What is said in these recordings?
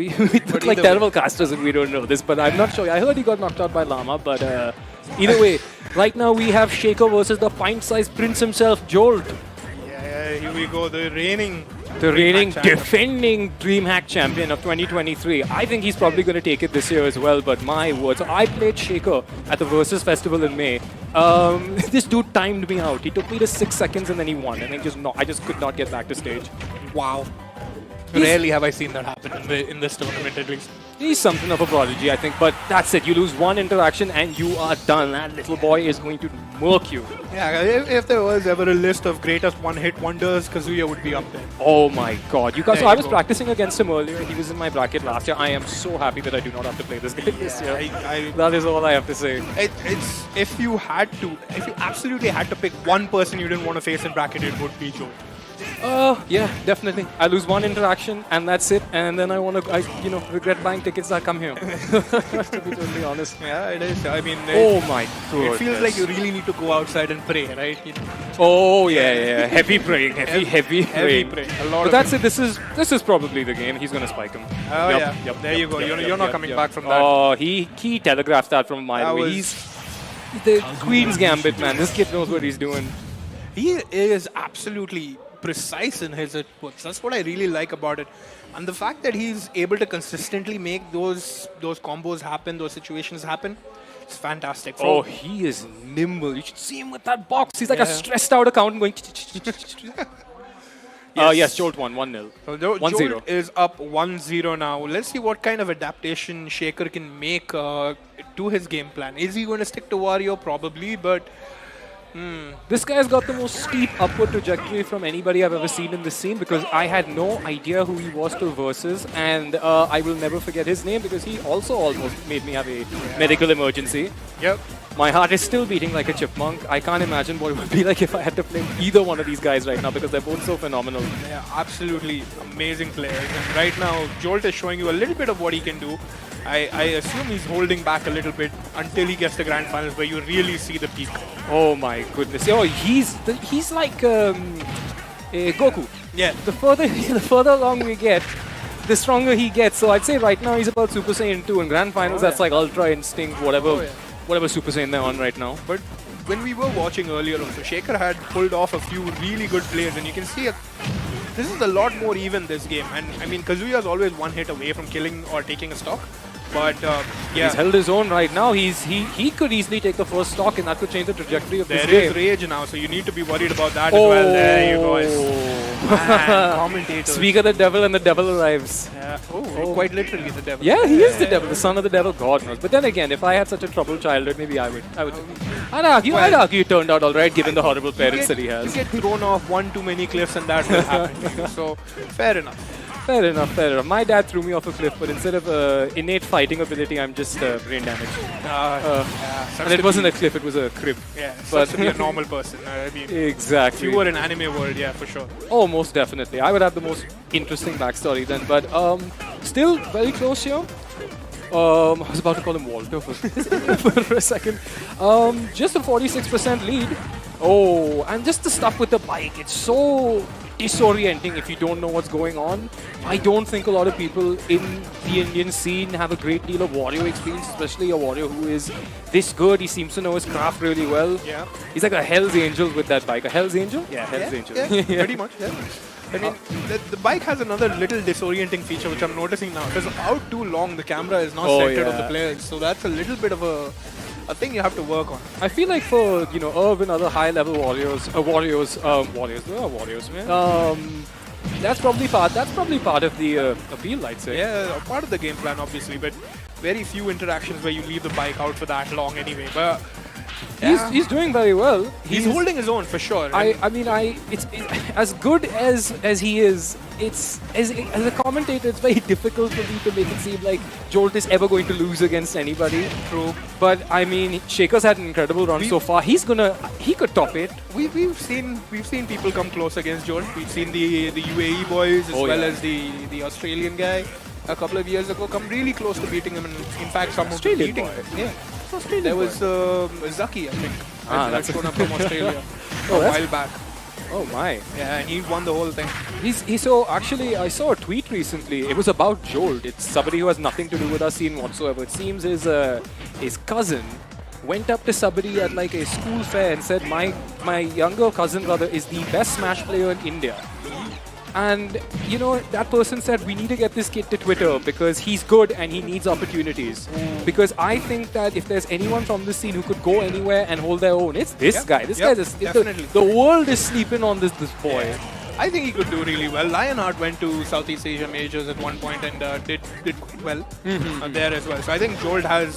we look like terrible casters if we don't know this, but I'm not sure. I heard he got knocked out by Llama, but either way, right now we have Shaker versus the pint-sized prince himself, Jolt. Yeah, here we go. The reigning defending DreamHack champion of 2023. I think he's probably going to take it this year as well, but my word. So I played Shaker at the Versus Festival in May. This dude timed me out. He took me to 6 seconds and then he won. And I just could not get back to stage. Wow. Rarely have I seen that happen in this tournament, at least. He's something of a prodigy, I think. But that's it. You lose one interaction and you are done. That little boy is going to murk you. Yeah, if there was ever a list of greatest one-hit wonders, Kazuya would be up there. Oh my god. So I was practicing against him earlier. He was in my bracket last year. I am so happy that I do not have to play this game this year. That is all I have to say. It's if you absolutely had to pick one person you didn't want to face in bracket, it would be Jolt. Yeah, definitely. I lose one interaction and that's it. And then I regret buying tickets that come here. To be totally honest. Yeah, it is. I mean, oh my god. It feels like you really need to go outside and pray, right? Oh yeah. Heavy praying. Heavy praying. But that's it. This is probably the game. He's gonna spike him. Oh yep. There you go. You're not coming back from that. Oh, he telegraphed that from a mile away. He's the Queen's Gambit, man. This kid knows what he's doing. He is absolutely precise in his inputs. That's what I really like about it. And the fact that he's able to consistently make those combos happen, those situations happen, it's fantastic. Oh, he is nimble. You should see him with that box. He's like a stressed out accountant going... Yes, Jolt won 1-0. So Jolt is up 1-0 now. Let's see what kind of adaptation Shaker can make to his game plan. Is he going to stick to Wario? Probably, but... This guy's got the most steep upward trajectory from anybody I've ever seen in this scene because I had no idea who he was till Versus, and I will never forget his name because he also almost made me have a medical emergency. Yep. My heart is still beating like a chipmunk. I can't imagine what it would be like if I had to play either one of these guys right now because they're both so phenomenal. Yeah, absolutely amazing players. And right now, Jolt is showing you a little bit of what he can do. I assume he's holding back a little bit until he gets to Grand Finals where you really see the peak. Oh my goodness. Oh, he's like Goku. Yeah. The further along we get, the stronger he gets. So I'd say right now he's about Super Saiyan 2 in Grand Finals. That's like Ultra Instinct, whatever Super Saiyan they're on right now. But when we were watching earlier also, Shaker had pulled off a few really good players and you can see this is a lot more even this game. And I mean, Kazuya is always one hit away from killing or taking a stock. But yeah, he's held his own right now. He could easily take the first stock, and that could change the trajectory of this game. There is rage now, so you need to be worried about that as well. There you go. Man, commentators. Speak of the devil, and the devil arrives. Yeah. Oh, quite literally the devil. Yeah, he is the devil, the son of the devil. God knows. But then again, if I had such a troubled childhood, maybe I would. I'd argue it turned out all right, given the horrible parents that he has. You get thrown off one too many cliffs, and that will happen. So fair enough. Fair enough. My dad threw me off a cliff, but instead of innate fighting ability, I'm just brain damaged. And it wasn't a cliff, it was a crib. Yeah, but to be a normal person. I mean, exactly. If you were in anime world, yeah, for sure. Oh, most definitely. I would have the most interesting backstory then, but still very close here. I was about to call him Walter for a second. Just a 46% lead. Oh, and just the stuff with the bike, it's so disorienting if you don't know what's going on. I don't think a lot of people in the Indian scene have a great deal of Wario experience, especially a Wario who is this good. He seems to know his craft really well. Yeah. He's like a Hell's Angel with that bike. A Hell's Angel? Yeah, Hell's Angel. Yeah, pretty much, yeah. I mean, the bike has another little disorienting feature which I'm noticing now. Because out too long, the camera is not centered on the players. So that's a little bit of a thing you have to work on. I feel like for Irv and other high-level Warriors, man. That's probably part of the appeal, I'd say. Yeah, part of the game plan, obviously, but very few interactions where you leave the bike out for that long anyway. But he's doing very well. He's holding his own for sure. I mean, it's as good as he is. It's as a commentator, it's very difficult for me to make it seem like Jolt is ever going to lose against anybody. True. But I mean, Shaker's had an incredible run so far. He could top it. We've seen people come close against Jolt. We've seen the UAE boys as well as the Australian guy a couple of years ago come really close to beating him, and in fact some of them beating him. Yeah. There was Zaki, I think. That's shown up from Australia a while back. Oh my. Yeah, and he won the whole thing. He's so actually I saw a tweet recently. It was about Jolt. It's somebody who has nothing to do with our scene whatsoever. It seems his cousin went up to somebody at like a school fair and said, my younger cousin brother is the best Smash player in India. And you know, that person said, we need to get this kid to Twitter because he's good and he needs opportunities. Because I think that if there's anyone from this scene who could go anywhere and hold their own, it's this guy. This guy is definitely. the world is sleeping on this boy. Yeah. I think he could do really well. Lionheart went to Southeast Asia majors at one point and did quite well there as well. So I think Jolt has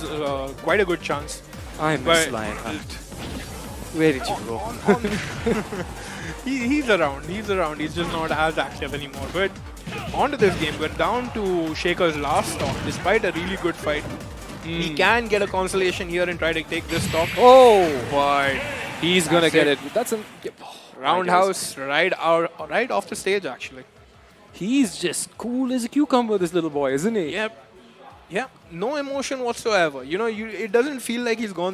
quite a good chance. I miss Lionheart. Where did you go? He's around. He's around. He's just not as active anymore. But on to this game. We're down to Shaker's last stock. Despite a really good fight, he can get a consolation here and try to take this stock. Oh, But he's gonna get it. That's a roundhouse right off the stage, actually. He's just cool as a cucumber, this little boy, isn't he? Yep. Yeah. No emotion whatsoever. You know, it doesn't feel like he's gone